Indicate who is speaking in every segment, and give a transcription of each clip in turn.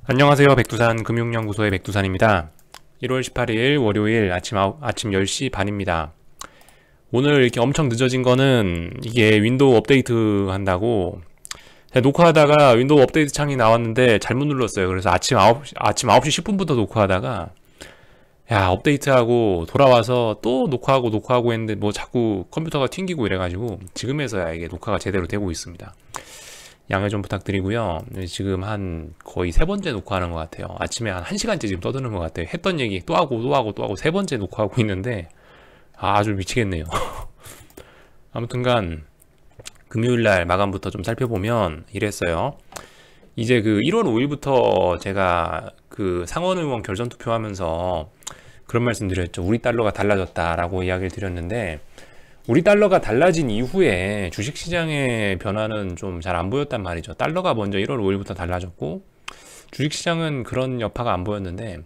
Speaker 1: 안녕하세요. 백두산 금융연구소의 백두산입니다. 1월 18일 월요일 아침 10시 반입니다. 오늘 이렇게 엄청 늦어진 거는 이게 윈도우 업데이트 한다고 제가 녹화하다가 윈도우 업데이트 창이 나왔는데 잘못 눌렀어요. 그래서 아침 9시 10분부터 녹화하다가 업데이트하고 돌아와서 또 녹화하고 했는데 뭐 자꾸 컴퓨터가 튕기고 이래가지고 지금에서야 이게 녹화가 제대로 되고 있습니다. 양해 좀 부탁드리고요. 지금 한 거의 세 번째 녹화하는 것 같아요. 아침에 한 1시간째 지금 떠드는 것 같아요. 했던 얘기 또 하고 세 번째 녹화하고 있는데 아주 미치겠네요. 아무튼간 금요일날 마감부터 좀 살펴보면 이랬어요. 이제 그 1월 5일부터 제가 그 상원의원 결선 투표하면서 그런 말씀 드렸죠. 우리 달러가 달라졌다라고 이야기를 드렸는데 우리 달러가 달라진 이후에 주식시장의 변화는 좀 잘 안 보였단 말이죠. 달러가 먼저 1월 5일부터 달라졌고 주식시장은 그런 여파가 안 보였는데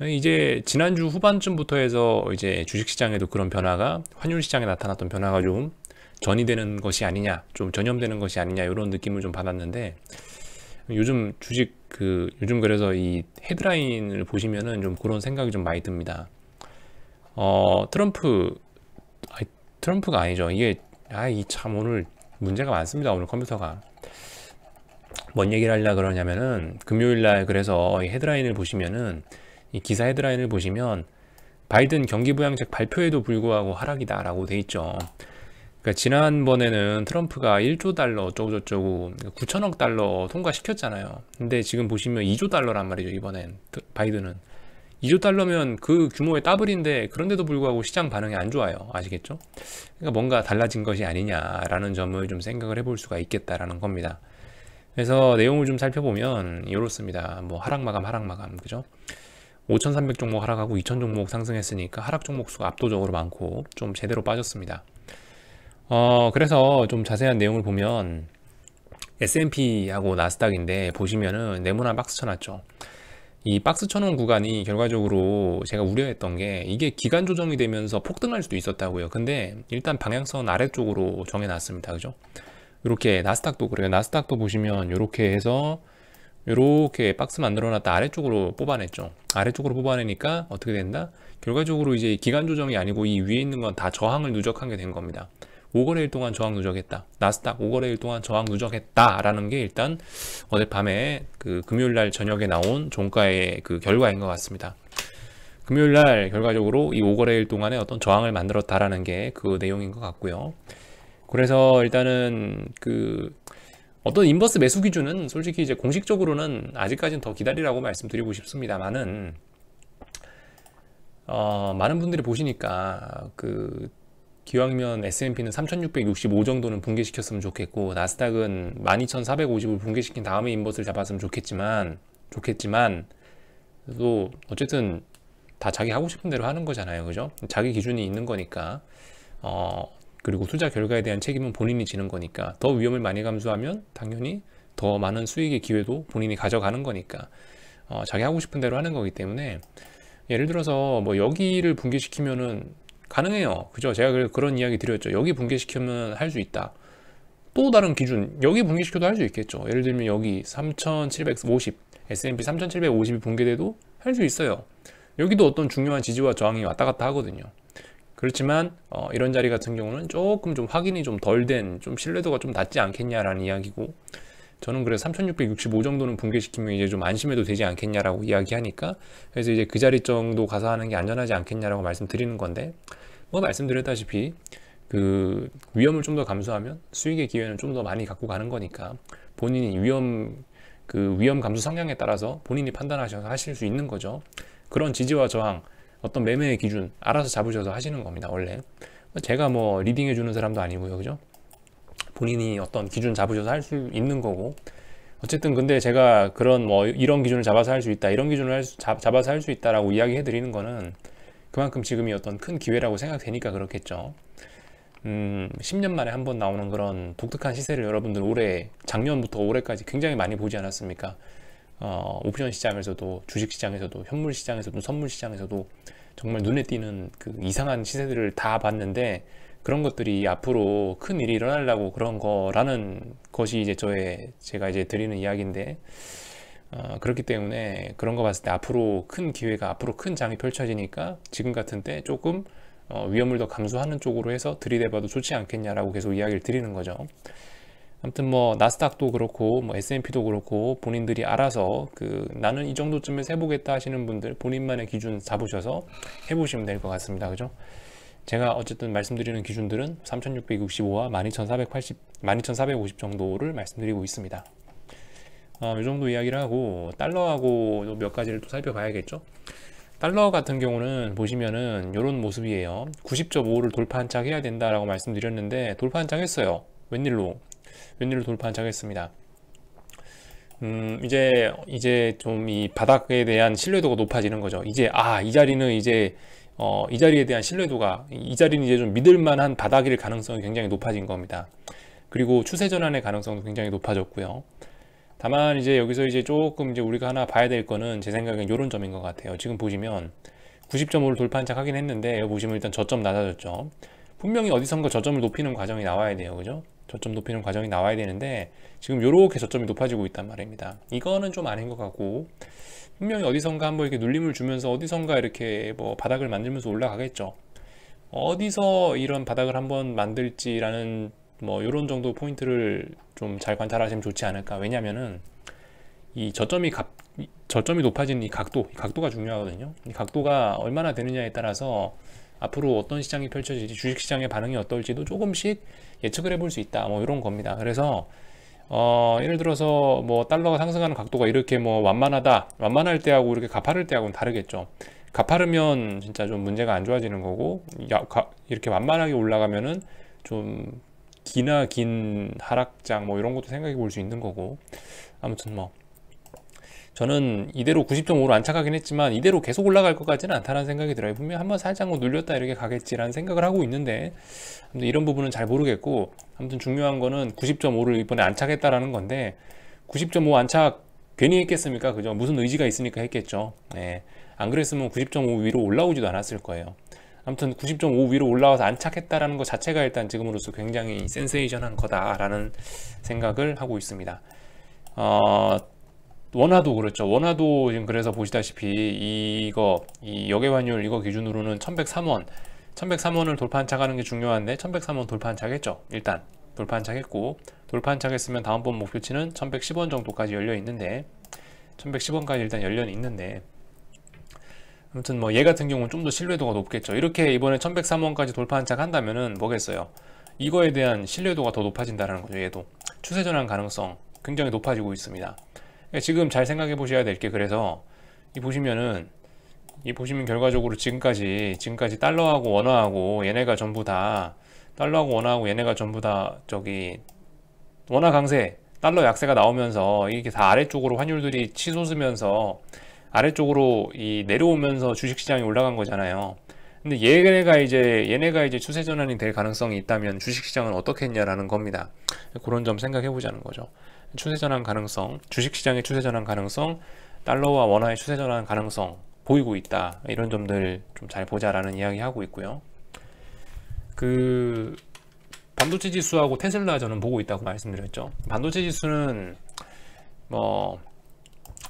Speaker 1: 이제 지난주 후반쯤부터 해서 이제 주식시장에도 그런 변화가 환율시장에 나타났던 변화가 좀 전이되는 것이 아니냐, 좀 전염되는 것이 아니냐 이런 느낌을 좀 받았는데 요즘 요즘 그래서 이 헤드라인을 보시면은 좀 그런 생각이 좀 많이 듭니다. 트럼프가 아니죠. 이게 이 참 오늘 문제가 많습니다. 오늘 컴퓨터가 뭔 얘기를 하려 그러냐면은 금요일날 그래서 이 헤드라인을 보시면은 이 기사 헤드라인을 보시면 바이든 경기부양책 발표에도 불구하고 하락이다라고 돼 있죠. 그러니까 지난번에는 트럼프가 1조 달러 어쩌고저쩌고 9천억 달러 통과시켰잖아요. 근데 지금 보시면 2조 달러란 말이죠. 이번엔 바이든은 2조 달러면 그 규모의 더블인데 그런데도 불구하고 시장 반응이 안 좋아요. 아시겠죠? 그러니까 뭔가 달라진 것이 아니냐라는 점을 좀 생각을 해볼 수가 있겠다라는 겁니다. 그래서 내용을 좀 살펴보면 이렇습니다. 뭐 하락 마감 그죠? 5,300 종목 하락하고 2,000 종목 상승했으니까 하락 종목 수가 압도적으로 많고 좀 제대로 빠졌습니다. 그래서 좀 자세한 내용을 보면 S&P하고 나스닥인데 보시면은 네모난 박스 쳐놨죠. 이 박스 쳐놓은 구간이 결과적으로 제가 우려했던 게 이게 기간 조정이 되면서 폭등할 수도 있었다고요. 근데 일단 방향성 아래쪽으로 정해놨습니다. 그죠? 이렇게 나스닥도 그래요. 나스닥도 보시면 이렇게 해서 이렇게 박스 만들어놨다 아래쪽으로 뽑아냈죠. 아래쪽으로 뽑아내니까 어떻게 된다? 결과적으로 이제 기간 조정이 아니고 이 위에 있는 건 다 저항을 누적한 게 된 겁니다. 5거래일 동안 저항 누적했다. 나스닥 5거래일 동안 저항 누적했다라는 게 일단 어젯밤에 그 금요일날 저녁에 나온 종가의 그 결과인 것 같습니다. 금요일날 결과적으로 이 5거래일 동안에 어떤 저항을 만들었다라는 게 그 내용인 것 같고요. 그래서 일단은 그 어떤 인버스 매수 기준은 솔직히 이제 공식적으로는 아직까지는 더 기다리라고 말씀드리고 싶습니다만은 많은 분들이 보시니까 기왕이면 S&P는 3665 정도는 붕괴시켰으면 좋겠고 나스닥은 12450을 붕괴시킨 다음에 인버스를 잡았으면 좋겠지만 또 어쨌든 다 자기 하고 싶은 대로 하는 거잖아요. 그죠? 자기 기준이 있는 거니까 그리고 투자 결과에 대한 책임은 본인이 지는 거니까 더 위험을 많이 감수하면 당연히 더 많은 수익의 기회도 본인이 가져가는 거니까 자기 하고 싶은 대로 하는 거기 때문에 예를 들어서 뭐 여기를 붕괴시키면은 가능해요. 그죠? 제가 그런 이야기 드렸죠. 여기 붕괴시키면 할 수 있다. 또 다른 기준, 여기 붕괴시켜도 할 수 있겠죠. 예를 들면 여기 3750, S&P 3750이 붕괴돼도 할 수 있어요. 여기도 어떤 중요한 지지와 저항이 왔다 갔다 하거든요. 그렇지만 이런 자리 같은 경우는 조금 좀 확인이 좀 덜 된, 좀 신뢰도가 좀 낮지 않겠냐라는 이야기고 저는 그래서 3665 정도는 붕괴시키면 이제 좀 안심해도 되지 않겠냐라고 이야기하니까 그래서 이제 그 자리 정도 가서 하는 게 안전하지 않겠냐라고 말씀드리는 건데 뭐 말씀드렸다시피 그 위험을 좀 더 감수하면 수익의 기회는 좀 더 많이 갖고 가는 거니까 본인이 위험 감수 성향에 따라서 본인이 판단하셔서 하실 수 있는 거죠. 그런 지지와 저항 어떤 매매의 기준 알아서 잡으셔서 하시는 겁니다. 원래 제가 뭐 리딩해 주는 사람도 아니고요. 그죠? 본인이 어떤 기준 잡으셔서 할 수 있는 거고 어쨌든 근데 제가 그런 뭐 이런 기준을 잡아서 할 수 있다 이런 기준을 잡아서 할 수 있다라고 이야기해 드리는 거는 그만큼 지금이 어떤 큰 기회라고 생각되니까 그렇겠죠. 10년 만에 한 번 나오는 그런 독특한 시세를 여러분들 작년부터 올해까지 굉장히 많이 보지 않았습니까? 옵션 시장에서도 주식 시장에서도 현물 시장에서도 선물 시장에서도 정말 눈에 띄는 그 이상한 시세들을 다 봤는데 그런 것들이 앞으로 큰 일이 일어나려고 그런 거라는 것이 이제 제가 이제 드리는 이야기인데 그렇기 때문에 그런 거 봤을 때 앞으로 큰 기회가, 앞으로 큰 장이 펼쳐지니까 지금 같은 때 조금 위험을 더 감수하는 쪽으로 해서 들이대봐도 좋지 않겠냐라고 계속 이야기를 드리는 거죠. 아무튼 뭐 나스닥도 그렇고 뭐 S&P도 그렇고 본인들이 알아서 나는 이 정도쯤에서 해보겠다 하시는 분들 본인만의 기준 잡으셔서 해보시면 될 것 같습니다. 그죠? 제가 어쨌든 말씀드리는 기준들은 3665와 12480, 12450 정도를 말씀드리고 있습니다. 이 정도 이야기를 하고 달러하고 몇 가지를 또 살펴봐야겠죠. 달러 같은 경우는 보시면은 이런 모습이에요. 90.5를 돌파 한 착 해야 된다라고 말씀드렸는데 돌파 한 착 했어요. 웬일로 돌파 한 착 했습니다. 이제 좀 이 바닥에 대한 신뢰도가 높아지는 거죠. 이제 이 자리는 이제 이 자리에 대한 신뢰도가, 이 자리는 이제 좀 믿을만한 바닥일 가능성이 굉장히 높아진 겁니다. 그리고 추세 전환의 가능성도 굉장히 높아졌고요. 다만 이제 여기서 이제 조금 이제 우리가 하나 봐야 될 거는 제 생각엔 이런 점인 것 같아요. 지금 보시면 90.5를 돌파 한 착 하긴 했는데 여기 보시면 일단 저점 낮아졌죠. 분명히 어디선가 저점을 높이는 과정이 나와야 돼요. 그죠? 저점 높이는 과정이 나와야 되는데 지금 요렇게 저점이 높아지고 있단 말입니다. 이거는 좀 아닌 것 같고 분명히 어디선가 한번 이렇게 눌림을 주면서 어디선가 이렇게 뭐 바닥을 만들면서 올라가겠죠. 어디서 이런 바닥을 한번 만들지라는 뭐 이런 정도 포인트를 좀 잘 관찰하시면 좋지 않을까. 왜냐면은 이 저점이 높아지는 이 각도가 중요하거든요. 이 각도가 얼마나 되느냐에 따라서 앞으로 어떤 시장이 펼쳐질지, 주식시장의 반응이 어떨지도 조금씩 예측을 해볼 수 있다. 뭐 이런 겁니다. 그래서 예를 들어서 뭐 달러가 상승하는 각도가 이렇게 뭐 완만할 때하고 이렇게 가파를 때하고는 다르겠죠. 가파르면 진짜 좀 문제가 안 좋아지는 거고, 이렇게 완만하게 올라가면은 좀 긴 하락장 뭐 이런 것도 생각해 볼 수 있는 거고. 아무튼 뭐 저는 이대로 90.5로 안착하긴 했지만 이대로 계속 올라갈 것 같지는 않다는 생각이 들어요. 분명 한번 살짝 뭐 눌렸다 이렇게 가겠지라는 생각을 하고 있는데 이런 부분은 잘 모르겠고, 아무튼 중요한 거는 90.5를 이번에 안착했다라는 건데 90.5 안착 괜히 했겠습니까? 그죠? 무슨 의지가 있으니까 했겠죠. 네. 안 그랬으면 90.5 위로 올라오지도 않았을 거예요. 아무튼 90.5 위로 올라와서 안착했다라는 것 자체가 일단 지금으로서 굉장히 센세이션한 거다라는 생각을 하고 있습니다. 원화도 그렇죠. 원화도 지금 그래서 보시다시피 이 역외환율 이거 기준으로는 1103원을 돌파 한착하는 게 중요한데 1103원 돌파 한착했죠. 일단 돌파 한착했고, 돌파 한착했으면 다음번 목표치는 1110원 정도까지 열려 있는데 1110원까지 일단 열려 있는데, 아무튼 뭐 얘 같은 경우는 좀 더 신뢰도가 높겠죠. 이렇게 이번에 1103원까지 돌파 한착한다면은 뭐겠어요? 이거에 대한 신뢰도가 더 높아진다는 거죠. 얘도 추세 전환 가능성 굉장히 높아지고 있습니다. 지금 잘 생각해 보셔야 될 게, 그래서 보시면 결과적으로 지금까지 달러하고 원화하고 얘네가 전부 다 저기 원화 강세, 달러 약세가 나오면서 이게 다 아래쪽으로 환율들이 치솟으면서 아래쪽으로 내려오면서 주식시장이 올라간 거잖아요. 근데 얘네가 이제 추세 전환이 될 가능성이 있다면 주식시장은 어떻게 했냐라는 겁니다. 그런 점 생각해 보자는 거죠. 추세 전환 가능성, 주식시장의 추세 전환 가능성, 달러와 원화의 추세 전환 가능성 보이고 있다. 이런 점들 좀 잘 보자라는 이야기 하고 있고요. 반도체 지수하고 테슬라 저는 보고 있다고 말씀드렸죠. 반도체 지수는 뭐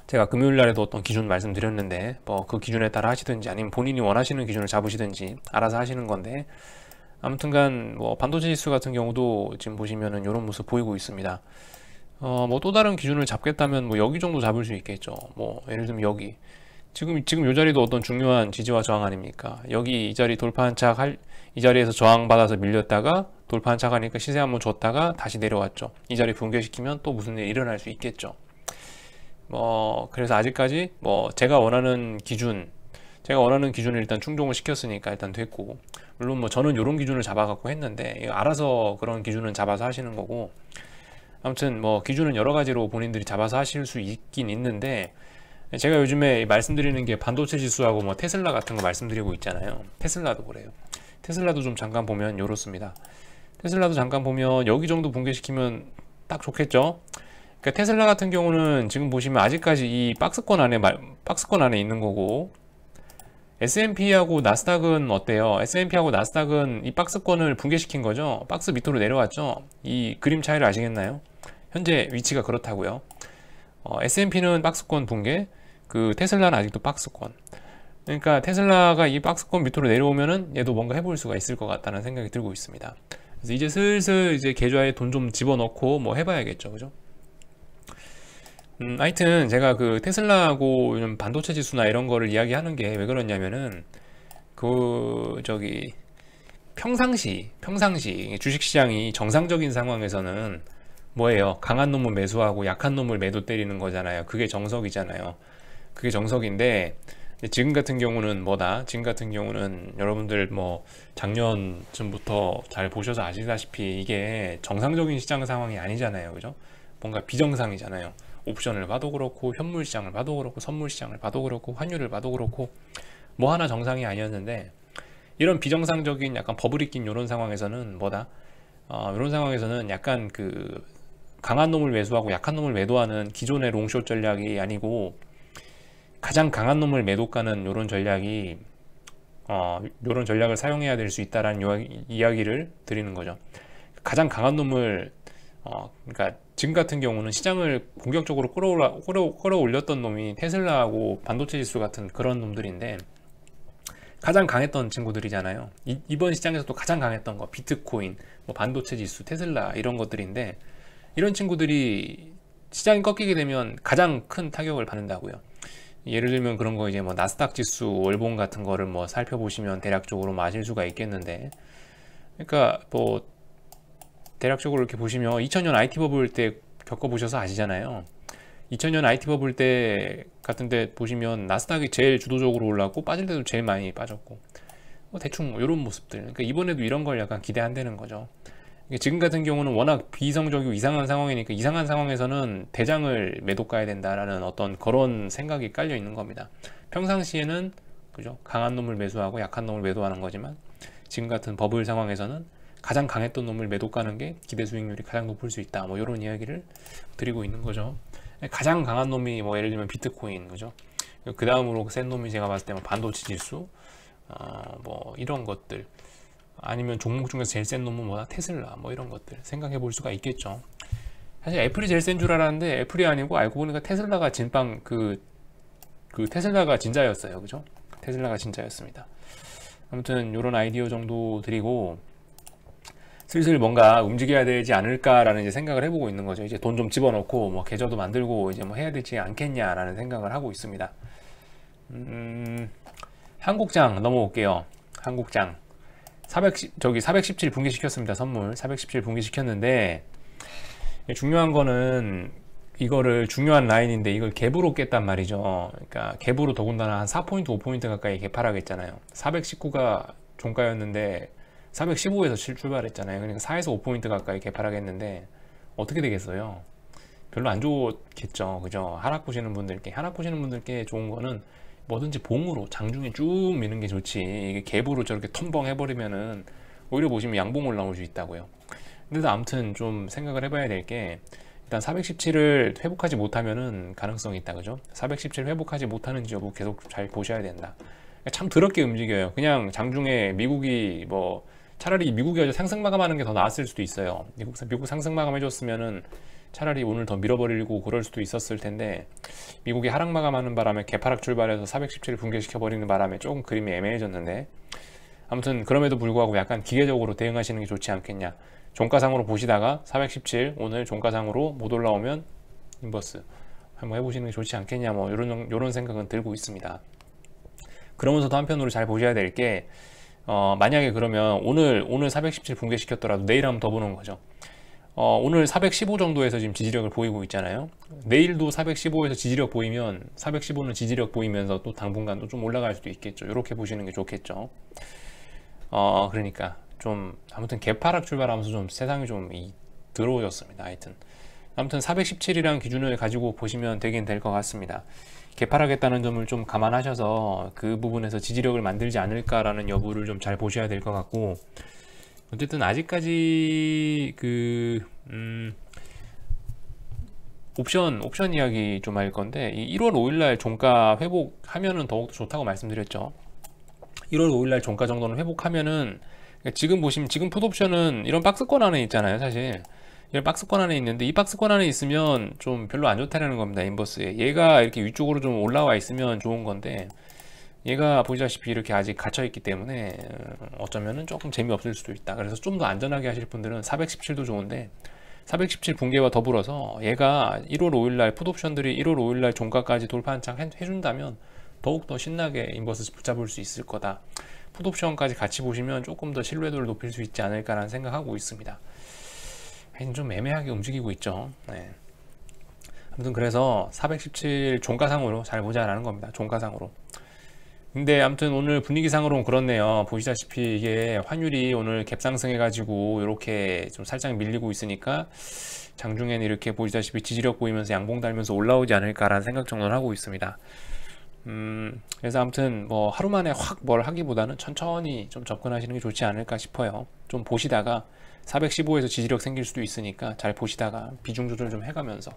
Speaker 1: 제가 금요일 날에도 어떤 기준 말씀드렸는데 뭐 그 기준에 따라 하시든지 아니면 본인이 원하시는 기준을 잡으시든지 알아서 하시는 건데, 아무튼간 뭐 반도체 지수 같은 경우도 지금 보시면은 이런 모습 보이고 있습니다. 뭐 또 다른 기준을 잡겠다면 뭐 여기 정도 잡을 수 있겠죠. 뭐 예를 들면 여기 지금 이 자리도 어떤 중요한 지지와 저항 아닙니까? 여기 이 자리 돌파 한착 이 자리에서 저항 받아서 밀렸다가 돌파 한착 하니까 시세 한번 줬다가 다시 내려왔죠. 이 자리 붕괴시키면 또 무슨 일이 일어날 수 있겠죠. 그래서 아직까지 제가 원하는 기준을 일단 충족을 시켰으니까 일단 됐고, 물론 뭐 저는 이런 기준을 잡아갖고 했는데 알아서 그런 기준은 잡아서 하시는 거고, 아무튼 뭐 기준은 여러 가지로 본인들이 잡아서 하실 수 있긴 있는데, 제가 요즘에 말씀드리는 게 반도체 지수하고 뭐 테슬라 같은 거 말씀드리고 있잖아요. 테슬라도 그래요. 테슬라도 좀 잠깐 보면 이렇습니다. 테슬라도 잠깐 보면 여기 정도 붕괴시키면 딱 좋겠죠. 그러니까 테슬라 같은 경우는 지금 보시면 아직까지 이 박스권 안에 있는 거고, S&P하고 나스닥은 어때요? S&P하고 나스닥은 이 박스권을 붕괴시킨 거죠. 박스 밑으로 내려왔죠. 이 그림 차이를 아시겠나요? 현재 위치가 그렇다고요. S&P는 박스권 붕괴, 그 테슬라는 아직도 박스권. 그러니까 테슬라가 이 박스권 밑으로 내려오면은 얘도 뭔가 해볼 수가 있을 것 같다는 생각이 들고 있습니다. 그래서 이제 슬슬 이제 계좌에 돈 좀 집어넣고 뭐 해봐야겠죠, 그죠? 하여튼 제가 그 테슬라하고 요즘 반도체 지수나 이런 거를 이야기하는 게 왜 그러냐면은 그 저기 평상시 주식시장이 정상적인 상황에서는 뭐예요? 강한 놈을 매수하고 약한 놈을 매도 때리는 거잖아요. 그게 정석이잖아요. 그게 정석인데 지금 같은 경우는 뭐다? 지금 같은 경우는 여러분들 뭐 작년쯤부터 잘 보셔서 아시다시피 이게 정상적인 시장 상황이 아니잖아요. 그죠? 뭔가 비정상이잖아요. 옵션을 봐도 그렇고 현물 시장을 봐도 그렇고 선물 시장을 봐도 그렇고 환율을 봐도 그렇고 뭐 하나 정상이 아니었는데 이런 비정상적인 약간 버블이 낀 이런 상황에서는 뭐다? 이런 상황에서는 약간 그 강한 놈을 매수하고 약한 놈을 매도하는 기존의 롱숏 전략이 아니고 가장 강한 놈을 매도가는 이런 전략이 이런 전략을 사용해야 될 수 있다라는 이야기를 드리는 거죠. 가장 강한 놈을 그러니까 지금 같은 경우는 시장을 공격적으로 끌어올렸던 놈이 테슬라하고 반도체 지수 같은 그런 놈들인데 가장 강했던 친구들이잖아요. 이번 시장에서도 가장 강했던 거 비트코인, 뭐 반도체 지수, 테슬라 이런 것들인데 이런 친구들이 시장이 꺾이게 되면 가장 큰 타격을 받는다고요. 예를 들면 그런 거 이제 뭐 나스닥 지수, 월봉 같은 거를 뭐 살펴보시면 대략적으로 뭐 아실 수가 있겠는데, 그러니까 뭐 대략적으로 이렇게 보시면 2000년 IT 버블 때 겪어보셔서 아시잖아요. 2000년 IT 버블 때 같은데 보시면 나스닥이 제일 주도적으로 올랐고 빠질 때도 제일 많이 빠졌고 뭐 대충 이런 모습들. 그러니까 이번에도 이런 걸 약간 기대한다는 거죠. 지금 같은 경우는 워낙 비이성적이고 이상한 상황이니까 이상한 상황에서는 대장을 매도 가야 된다라는 어떤 그런 생각이 깔려 있는 겁니다. 평상시에는 그죠? 강한 놈을 매수하고 약한 놈을 매도하는 거지만 지금 같은 버블 상황에서는 가장 강했던 놈을 매도 가는 게 기대 수익률이 가장 높을 수 있다. 뭐 이런 이야기를 드리고 있는 거죠. 가장 강한 놈이 뭐 예를 들면 비트코인, 그죠? 그 다음으로 센 놈이 제가 봤을 때 뭐 반도체 지수, 뭐 이런 것들. 아니면 종목 중에서 제일 센 놈은 뭐다? 테슬라 뭐 이런 것들 생각해 볼 수가 있겠죠. 사실 애플이 제일 센 줄 알았는데 애플이 아니고 알고 보니까 테슬라가 진빵 그 테슬라가 진짜였어요. 그죠? 테슬라가 진짜였습니다. 아무튼 이런 아이디어 정도 드리고 슬슬 뭔가 움직여야 되지 않을까라는 이제 생각을 해보고 있는 거죠. 이제 돈 좀 집어넣고 뭐 계좌도 만들고 이제 뭐 해야 되지 않겠냐라는 생각을 하고 있습니다. 한국장 넘어올게요. 한국장 417 붕괴시켰습니다. 선물 417 붕괴시켰는데 중요한 거는 이거를 중요한 라인인데 이걸 갭으로 깼단 말이죠. 그러니까 갭으로 더군다나 한 4포인트 5포인트 가까이 개파락했잖아요. 419가 종가였는데 415에서 출발했잖아요. 그러니까 4에서 5포인트 가까이 개파락했는데 어떻게 되겠어요? 별로 안 좋겠죠. 그죠? 하락 보시는 분들께 좋은 거는 뭐든지 봉으로 장중에 쭉 미는 게 좋지, 이게 갭으로 저렇게 텀벙 해버리면은 오히려 보시면 양봉 올라올 수 있다고요. 근데도 아무튼 좀 생각을 해봐야 될 게 일단 417을 회복하지 못하면은 가능성이 있다. 그죠? 417 회복하지 못하는지 여부 계속 잘 보셔야 된다. 참 더럽게 움직여요. 그냥 장중에 미국이 뭐 차라리 미국이 상승 마감하는 게 더 나았을 수도 있어요. 미국 상승 마감 해줬으면은 차라리 오늘 더 밀어버리고 그럴 수도 있었을 텐데 미국이 하락 마감하는 바람에 개파락 출발해서 417을 붕괴시켜버리는 바람에 조금 그림이 애매해졌는데 아무튼 그럼에도 불구하고 약간 기계적으로 대응하시는 게 좋지 않겠냐. 종가상으로 보시다가 417 오늘 종가상으로 못 올라오면 인버스 한번 해보시는 게 좋지 않겠냐, 뭐 요런 생각은 들고 있습니다. 그러면서도 한편으로 잘 보셔야 될 게 만약에 그러면 오늘 417 붕괴시켰더라도 내일 한번 더 보는 거죠. 오늘 415 정도에서 지금 지지력을 보이고 있잖아요. 내일도 415에서 지지력 보이면 415는 지지력 보이면서 또 당분간 또 좀 올라갈 수도 있겠죠. 이렇게 보시는 게 좋겠죠. 그러니까 좀 아무튼 개파락 출발하면서 좀 세상이 좀 더러워졌습니다. 하여튼 아무튼 417이라는 기준을 가지고 보시면 되긴 될 것 같습니다. 개파락했다는 점을 좀 감안하셔서 그 부분에서 지지력을 만들지 않을까라는 여부를 좀 잘 보셔야 될 것 같고, 어쨌든 아직까지 옵션 이야기 좀 할 건데, 이 1월 5일날 종가 회복하면은 더욱더 좋다고 말씀드렸죠. 1월 5일날 종가 정도는 회복하면은, 지금 보시면 지금 풋옵션은 이런 박스권 안에 있잖아요. 사실 얘 박스권 안에 있는데 이 박스권 안에 있으면 좀 별로 안 좋다라는 겁니다. 인버스에 얘가 이렇게 위쪽으로 좀 올라와 있으면 좋은 건데 얘가 보시다시피 이렇게 아직 갇혀 있기 때문에 어쩌면은 조금 재미없을 수도 있다. 그래서 좀 더 안전하게 하실 분들은 417도 좋은데 417 붕괴와 더불어서 얘가 1월 5일날 풋옵션들이 1월 5일날 종가까지 돌파 한창 해준다면 더욱더 신나게 인버스 붙잡을 수 있을 거다. 풋옵션까지 같이 보시면 조금 더 신뢰도를 높일 수 있지 않을까라는 생각하고 있습니다. 좀 애매하게 움직이고 있죠. 네. 아무튼 그래서 417 종가상으로 잘 보자라는 겁니다. 종가상으로. 근데 아무튼 오늘 분위기상으로는 그렇네요. 보시다시피 이게 환율이 오늘 갭상승해 가지고 이렇게 좀 살짝 밀리고 있으니까 장중에는 이렇게 보시다시피 지지력 보이면서 양봉 달면서 올라오지 않을까라는 생각 정도는 하고 있습니다. 그래서 아무튼 뭐 하루 만에 확 뭘 하기보다는 천천히 좀 접근하시는 게 좋지 않을까 싶어요. 좀 보시다가 415에서 지지력 생길 수도 있으니까 잘 보시다가 비중 조절 좀 해가면서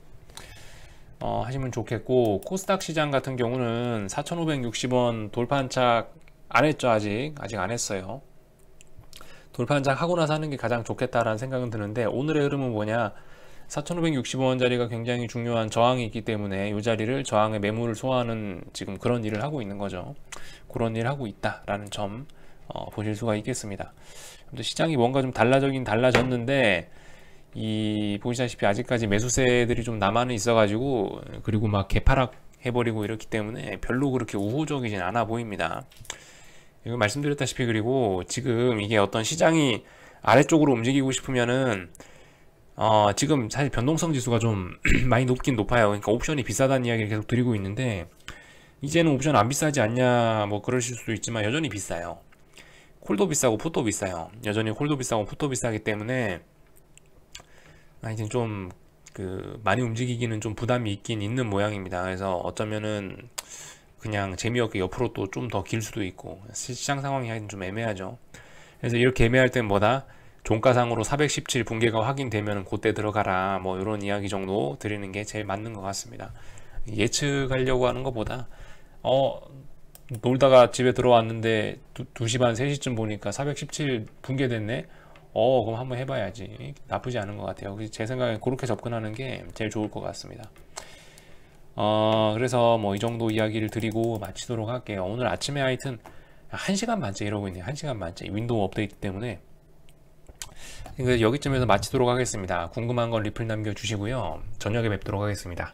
Speaker 1: 하시면 좋겠고, 코스닥 시장 같은 경우는 4,560원 돌파 한착 안 했죠. 아직 안 했어요. 돌파 한착 하고 나서 하는 게 가장 좋겠다라는 생각은 드는데, 오늘의 흐름은 뭐냐, 4,560원 자리가 굉장히 중요한 저항이 있기 때문에 이 자리를 저항의 매물을 소화하는 지금 그런 일을 하고 있는 거죠. 그런 일을 하고 있다라는 점 보실 수가 있겠습니다. 시장이 뭔가 좀 달라졌는데 이 보시다시피 아직까지 매수세들이 좀 남아는 있어 가지고, 그리고 막 개파락 해버리고 이렇기 때문에 별로 그렇게 우호적이진 않아 보입니다. 이거 말씀드렸다시피, 그리고 지금 이게 어떤 시장이 아래쪽으로 움직이고 싶으면은 지금 사실 변동성 지수가 좀 많이 높긴 높아요. 그러니까 옵션이 비싸다는 이야기를 계속 드리고 있는데, 이제는 옵션 안 비싸지 않냐 뭐 그러실 수도 있지만 여전히 비싸요. 콜도 비싸고 풋도 비싸요. 여전히 콜도 비싸고 풋도 비싸기 때문에 이제 좀 많이 움직이기는 좀 부담이 있긴 있는 모양입니다. 그래서 어쩌면은 그냥 재미없게 옆으로 또 좀 더 길 수도 있고, 시장 상황이 하여튼 좀 애매하죠. 그래서 이렇게 애매할 땐 뭐다, 종가상으로 417 붕괴가 확인되면 그때 들어가라, 뭐 이런 이야기 정도 드리는 게 제일 맞는 것 같습니다. 예측하려고 하는 것보다 놀다가 집에 들어왔는데 2시 반 3시쯤 보니까 417 붕괴됐네, 그럼 한번 해봐야지. 나쁘지 않은 것 같아요. 제 생각엔 그렇게 접근하는 게 제일 좋을 것 같습니다. 그래서 뭐 이 정도 이야기를 드리고 마치도록 할게요. 오늘 아침에 하여튼 1시간 반째 이러고 있네요. 1시간 반째 윈도우 업데이트 때문에. 여기쯤에서 마치도록 하겠습니다. 궁금한 건 리플 남겨주시고요. 저녁에 뵙도록 하겠습니다.